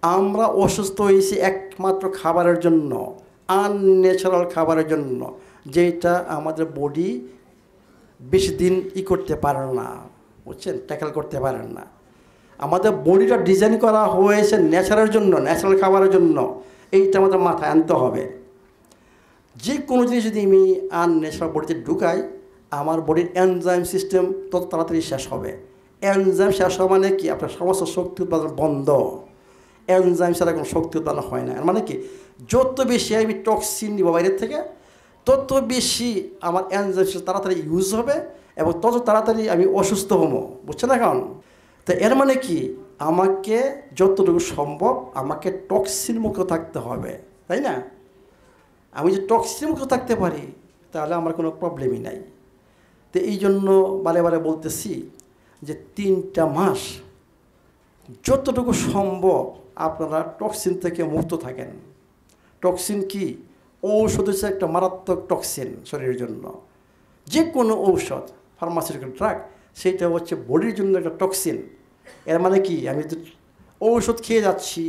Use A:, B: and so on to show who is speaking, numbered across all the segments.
A: আমরা অসুস্থ হয়েছি একমাত্র খাবারের জন্য, আনন্যাচারাল খাবারের জন্য, যেটা আমাদের বডি বেশি দিন করতে পারে না, বুঝছেন, ট্যাকেল করতে পারেন না। আমাদের বডিটা ডিজাইন করা হয়েছে ন্যাচারালের জন্য, ন্যাচারাল খাবারের জন্য। এইটা আমাদের মাথায় আনতে হবে। যে কোনো জিনিস যদি আমি আনন্যাচারাল বডিতে ঢুকাই, আমার বডির এনজাইম সিস্টেম তত তাড়াতাড়ি শেষ হবে। এনজাইম শেষ হওয়া মানে কি, আপনার সমস্ত শক্তি উৎপাদন বন্ধ। এনজাইম ছাড়া কোনো শক্তি উৎপাদন হয় না। মানে কি, যত বেশি আমি টক্সিন নিব বাইরের থেকে, তত বেশি আমার এনজাইম তাড়াতাড়ি ইউজ হবে এবং তত তাড়াতাড়ি আমি অসুস্থ হবো, বুঝছেন এখন? তো এর মানে কি, আমাকে যতটুকু সম্ভব আমাকে টক্সিন মুক্ত থাকতে হবে, তাই না? আমি যে টক্সিন মুক্ত থাকতে পারি তাহলে আমার কোনো প্রবলেমই নাই। তো এই জন্য বারে বারে বলতেছি যে 3টা মাস যতটুকু সম্ভব আপনারা টক্সিন থেকে মুক্ত থাকেন। টক্সিন কি? ঔষধ হচ্ছে একটা মারাত্মক টক্সিন শরীরের জন্য। যে কোনো ঔষধ, ফার্মাসিউটিক্যাল ড্রাগ, সেইটা হচ্ছে বডির জন্য একটা টক্সিন। এর মানে কি, আমি ঔষধ খেয়ে যাচ্ছি,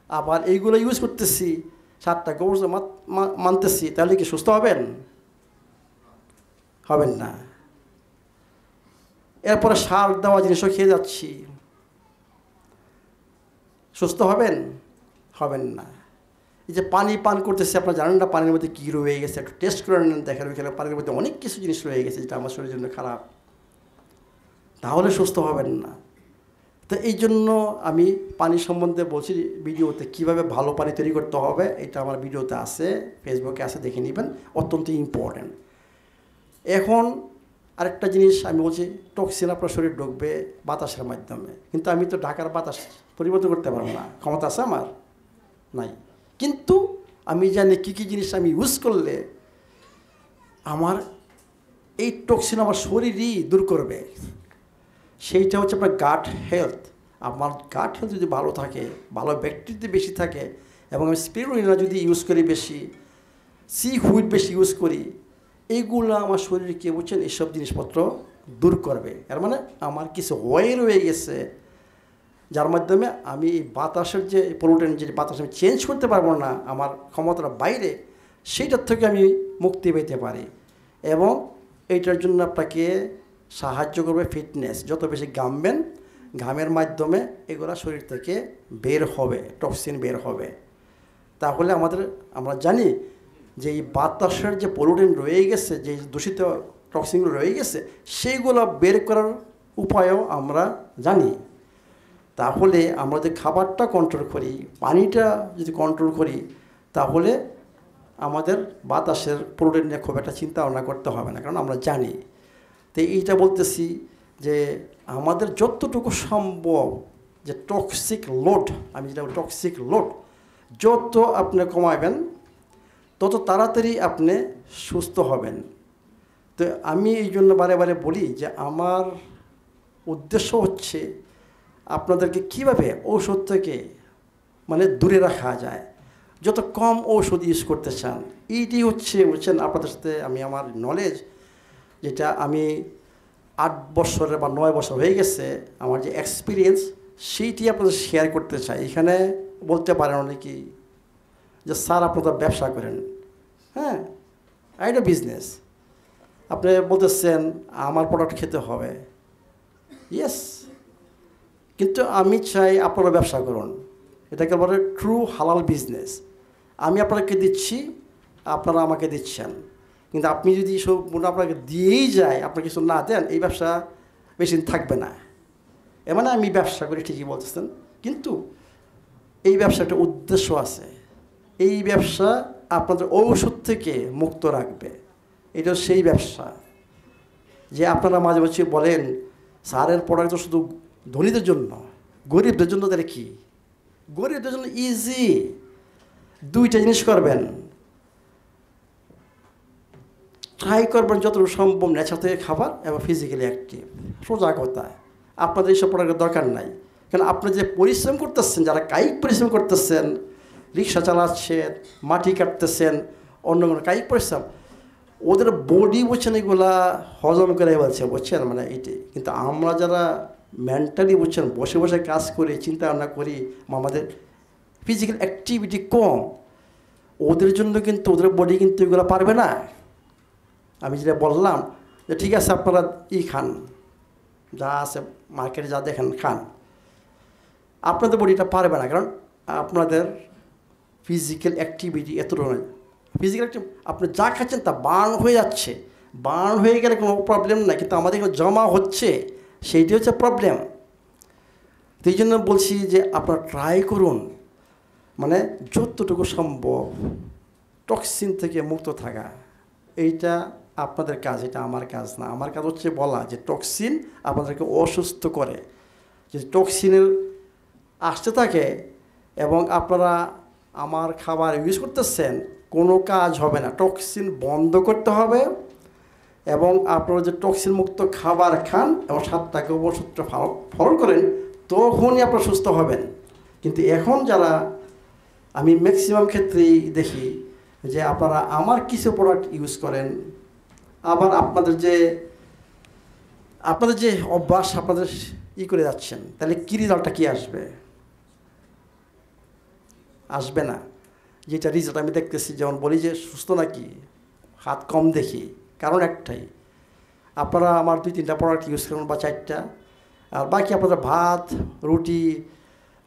A: আবার এইগুলো ইউজ করতেছি, 7টা গোবর মানতেছি, তাহলে কি সুস্থ হবেন? হবেন না। এরপরে সার দেওয়া জিনিসও খেয়ে যাচ্ছি, সুস্থ হবেন? হবেন না। এই যে পানি পান করতেছি, আপনারা জানেন না পানির মধ্যে কী রয়ে গেছে, একটু টেস্ট করে নেন, দেখেন ওইখানে পানির মধ্যে অনেক কিছু জিনিস রয়ে গেছে যেটা আমার শরীরের জন্য খারাপ, তাহলে সুস্থ হবেন না। তো এই জন্য আমি পানি সম্বন্ধে বলছি ভিডিওতে, কীভাবে ভালো পানি তৈরি করতে হবে, এটা আমার ভিডিওতে আছে, ফেসবুকে আছে, দেখে নেবেন, অত্যন্ত ইম্পর্ট্যান্ট। এখন আরেকটা জিনিস আমি বলছি, টক্সিন আপনার শরীর ঢুকবে বাতাসের মাধ্যমে, কিন্তু আমি তো ঢাকার বাতাস পরিবর্তন করতে পারবো না, ক্ষমতা আছে আমার? নাই। কিন্তু আমি জানি কী কী জিনিস আমি ইউজ করলে আমার এই টক্সিন আমার শরীরই দূর করবে। সেইটা হচ্ছে আপনার গাট হেলথ। আমার গাট হেলথ যদি ভালো থাকে, ভালো ব্যাকটেরিয়া বেশি থাকে, এবং আমি স্পিরুলিনা যদি ইউজ করি বেশি, সি হুইড বেশি ইউজ করি, এইগুলো আমার শরীরকে, বুঝছেন, এইসব জিনিসপত্র দূর করবে। এর মানে আমার কিছু রয়ে গেছে যার মাধ্যমে আমি এই বাতাসের যে পলিউটেন্ট, যে বাতাস আমি চেঞ্জ করতে পারবো না, আমার ক্ষমতার বাইরে, সেইটার থেকে আমি মুক্তি পেতে পারি। এবং এইটার জন্য আপনাকে সাহায্য করবে ফিটনেস। যত বেশি ঘামবেন, ঘামের মাধ্যমে এগুলো শরীর থেকে বের হবে, টক্সিন বের হবে। তাহলে আমরা জানি যে এই বাতাসের যে পলিউটেন্ট রয়ে গেছে, যে দূষিত টক্সিনগুলো রয়ে গেছে, সেইগুলো বের করার উপায়ও আমরা জানি। তাহলে আমরা যদি খাবারটা কন্ট্রোল করি, পানিটা যদি কন্ট্রোল করি, তাহলে আমাদের বাতাসের পলিউটেন্ট নিয়ে খুব একটা চিন্তা ভাবনা করতে হবে না, কারণ আমরা জানি। তো এইটা বলতেছি যে আমাদের যতটুকু সম্ভব যে টক্সিক লোড, আমি যেটা টক্সিক লোড যত আপনি কমাবেন, তত তাড়াতাড়ি আপনি সুস্থ হবেন। তো আমি এই জন্য বারে বারে বলি যে আমার উদ্দেশ্য হচ্ছে আপনাদেরকে কীভাবে ঔষধ থেকে দূরে রাখা যায়, যত কম ঔষধ ইউজ করতে চান, এইটি হচ্ছে, বুঝছেন, আপনাদের সাথে আমি আমার নলেজ, যেটা আমি 8 বছরের বা 9 বছর হয়ে গেছে, আমার যে এক্সপিরিয়েন্স, সেইটি আপনাদের শেয়ার করতে চাই। এখানে বলতে পারেন অনেকেই যে স্যার আপনারা ব্যবসা করেন, হ্যাঁ, এটা বিজনেস, আপনি বলতেছেন আমার প্রোডাক্ট খেতে হবে, ইয়েস, কিন্তু আমি চাই আপনারা ব্যবসা করুন, এটাকে বলে ট্রু হালাল বিজনেস। আমি আপনাকে দিচ্ছি, আপনারা আমাকে দিচ্ছেন, কিন্তু আপনি যদি সব আপনাকে দিয়েই যায়, আপনার কিছু না দেন, এই ব্যবসা বেশি দিন থাকবে না। এ মানে আমি ব্যবসা করি ঠিকই বলতেছেন, কিন্তু এই ব্যবসার একটা উদ্দেশ্য আছে। এই ব্যবসা আপনাদের ঔষধ থেকে মুক্ত রাখবে। এটা সেই ব্যবসা যে আপনারা মাঝে মাঝে বলেন স্যারের প্রোডাক্ট তো শুধু ধনীদের জন্য, গরিবদের জন্য। তাহলে কি? গরিবদের জন্য ইজি, 2টা জিনিস করবেন, ট্রাই করবেন যতটুকু সম্ভব নেচার থেকে খাবার এবং ফিজিক্যালি অ্যাক্টিভ। সোজা কথা, আপনাদের এইসব প্রোডাক্টের দরকার নাই। কারণ আপনি যে পরিশ্রম করতেছেন, যারা কায়িক পরিশ্রম করতেছেন, রিক্সা চালাচ্ছেন, মাটি কাটতেছেন, অন্য কোনো কায়িক পরিশ্রম, ওদের বডি, বুঝছেন, এগুলা হজম করে বলছে, বুঝছেন, এইটাই। কিন্তু আমরা যারা মেন্টালি, বুঝছেন, বসে বসে কাজ করি, চিন্তা ভাবনা করি, আমাদের ফিজিক্যাল অ্যাক্টিভিটি কম, ওদের জন্য কিন্তু ওদের বডি কিন্তু এগুলো পারবে না। আমি যেটা বললাম যে ঠিক আছে আপনারা খান, যা আছে মার্কেটে যা দেখেন খান, আপনাদের বডিটা পারবে না, কারণ আপনাদের ফিজিক্যাল অ্যাক্টিভিটি এতটা নয়। ফিজিক্যাল অ্যাক্টিভিটি আপনি যা খাচ্ছেন তা বার্ন হয়ে যাচ্ছে, বার্ন হয়ে গেলে কোনো প্রবলেম নাই, কিন্তু আমাদের এখানে জমা হচ্ছে, সেইটি হচ্ছে প্রবলেম। তো এই জন্য বলছি যে আপনারা ট্রাই করুন, মানে যতটুকু সম্ভব টক্সিন থেকে মুক্ত থাকা। এইটা আপনাদের কাজ, এটা আমার কাজ না। আমার কাজ হচ্ছে বলা যে টক্সিন আপনাদেরকে অসুস্থ করে। যদি টক্সিনের আসতে থাকে এবং আপনারা আমার খাবার ইউজ করতেছেন, কোনো কাজ হবে না। টক্সিন বন্ধ করতে হবে এবং আপনারা যে টক্সিন মুক্ত খাবার খান এবং 7টা গোপন সূত্র ফলো করেন, তখনই আপনারা সুস্থ হবেন। কিন্তু এখন যারা, আমি ম্যাক্সিমাম ক্ষেত্রেই দেখি যে আপনারা আমার কিছু প্রোডাক্ট ইউজ করেন, আবার আপনাদের যে অভ্যাস আপনাদের করে যাচ্ছেন, তাহলে কী রেজাল্টটা কী আসবে? আসবে না। যেটা রেজাল্ট আমি দেখতেছি, যেমন বলি যে সুস্থ নাকি, হাত কম দেখি, কারণ একটাই, আপনারা আমার 2-3টা প্রোডাক্ট ইউজ করেন বা 4টা, আর বাকি আপনারা ভাত, রুটি,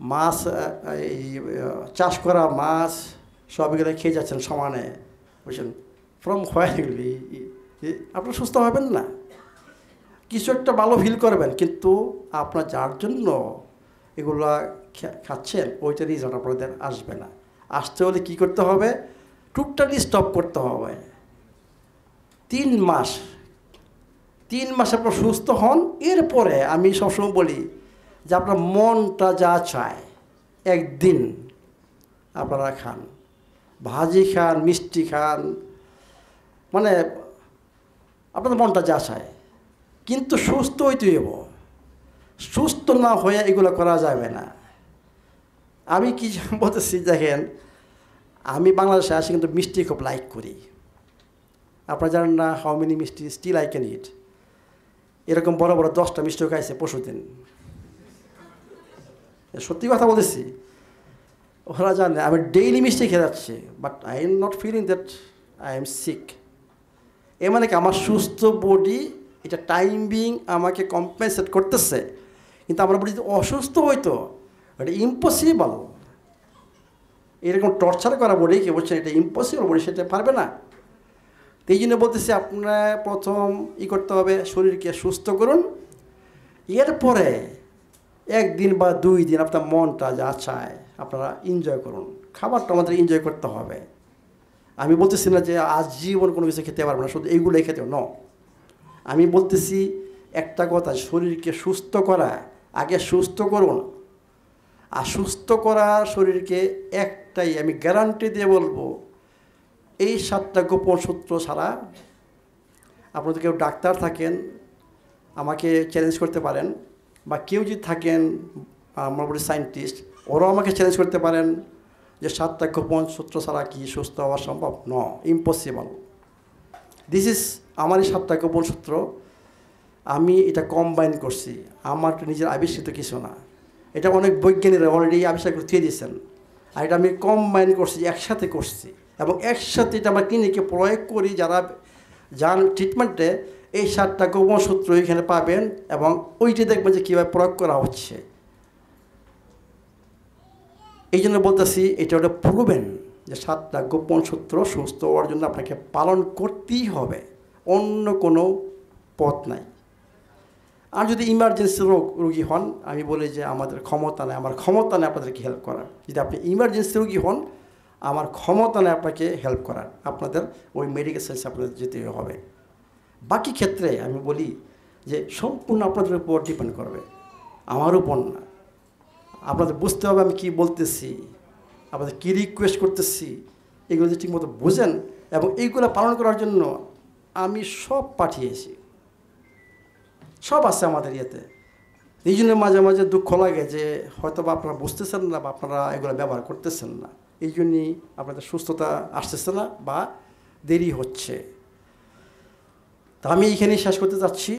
A: মাছ, এই চাষ করা মাছ সব এগুলো খেয়ে যাচ্ছেন সমানে, বুঝছেন? ফ্রম হোয়াইলি আপনারা সুস্থ হবেন না। কিছু একটা ভালো ফিল করবেন, কিন্তু আপনার যার জন্য এগুলা খাচ্ছেন ওইটা রিজাল্ট আপনাদের আসবে না। আসতে হলে কী করতে হবে? টোটালি স্টপ করতে হবে। 3 মাস আপনার সুস্থ হন। এরপরে আমি সবসময় বলি যে আপনার মনটা যা চায় একদিন আপনারা খান, ভাজি খান, মিষ্টি খান, মানে আপনাদের মনটা যা চায়, কিন্তু সুস্থ হইতে হইব। সুস্থ না হয়ে এগুলো করা যাবে না। আমি কি বলতেছি দেখেন, আমি বাংলাদেশে আসি কিন্তু মিষ্টি খুব লাইক করি। আপনারা জানেন না হাউ মেনি মিষ্টি স্টিল আই ক্যান ইট। এরকম বড় বড় 10টা মিষ্টিও খাইছে পরশুদিন, সত্যি কথা বলতেছি। ওরা জানে আমি ডেইলি মিষ্টি খেয়ে যাচ্ছি, but I am not feeling that I am sick. এ মানে কি আমার সুস্থ বডি এটা টাইম বিং আমাকে কম্পেনসেট করতেছে, কিন্তু আমার বডি যদি অসুস্থ হইতো, এটা ইম্পসিবল। এরকম টর্চার করা বডিকে বলছেন এটা ইম্পসিবল, বডি সেটা পারবে না। এই জন্য বলতেছি আপনার প্রথম করতে হবে, শরীরকে সুস্থ করুন। এরপরে 1 দিন বা 2 দিন আপনার মনটা যা চায় আপনারা এনজয় করুন। খাবারটা আমাদের এনজয় করতে হবে। আমি বলতেছি না যে আজীবন কোনো কিছু খেতে পারবো না, শুধু এইগুলোই খেতে হবে, ন। আমি বলতেছি একটা কথা, শরীরকে সুস্থ করা, আগে সুস্থ করুন। আর সুস্থ করা শরীরকে একটাই আমি গ্যারান্টি দিয়ে বলবো, এই 7টা গোপন সূত্র ছাড়া, আপনাদের কেউ ডাক্তার থাকেন আমাকে চ্যালেঞ্জ করতে পারেন, বা কেউ যদি থাকেন আমার বলি সায়েন্টিস্ট, ওরাও আমাকে চ্যালেঞ্জ করতে পারেন যে 7টা গোপন সূত্র ছাড়া কি সুস্থ হওয়া সম্ভব? ন, ইম্পসিবল। দিস ইজ আমার এই 7টা গোপন সূত্র, আমি এটা কম্বাইন করছি, আমার নিজের আবিষ্কৃত কিছু না। এটা অনেক বৈজ্ঞানিকরা অলরেডি আবিষ্কার করে দিয়ে দিয়েছেন, আর এটা আমি কম্বাইন করছি, একসাথে করছি, এবং একসাথে এটা আমরা ক্লিনিকে প্রয়োগ করি। যারা যান ট্রিটমেন্টে, এই 7টা গোপন সূত্র এখানে পাবেন, এবং ওইটি দেখবেন যে কীভাবে প্রয়োগ করা হচ্ছে। এই জন্য বলতেছি এটা ওটা প্রুভেন যে 7টা গোপন সূত্র সুস্থ হওয়ার জন্য আপনাকে পালন করতেই হবে, অন্য কোনো পথ নাই। আর যদি ইমার্জেন্সি রোগী হন, আমি বলি যে আমাদের ক্ষমতা নেই, আমার ক্ষমতা নেই আপনাদেরকে হেল্প করার। যদি আপনি ইমার্জেন্সি রোগী হন, আমার ক্ষমতা নেই আপনাকে হেল্প করার, আপনাদের ওই মেডিকেল সায়েন্সে আপনাদের যেতে হবে। বাকি ক্ষেত্রে আমি বলি যে সম্পূর্ণ আপনাদের উপর ডিপেন্ড করবে, আমার উপর না। আপনাদের বুঝতে হবে আমি কী বলতেছি, আপনাদের কী রিকোয়েস্ট করতেছি, এগুলো যদি ঠিকমতো বোঝেন, এবং এইগুলো পালন করার জন্য আমি সব পাঠিয়েছি, সব আছে আমাদের ইয়েতে। এই জন্য মাঝে মাঝে দুঃখ লাগে যে হয়তো বা আপনারা বুঝতেছেন না, বা আপনারা এগুলো ব্যবহার করতেছেন না, এই জন্যই আপনাদের সুস্থতা আসতেছে না বা দেরি হচ্ছে। তা আমি এইখানেই শেষ করতে চাচ্ছি।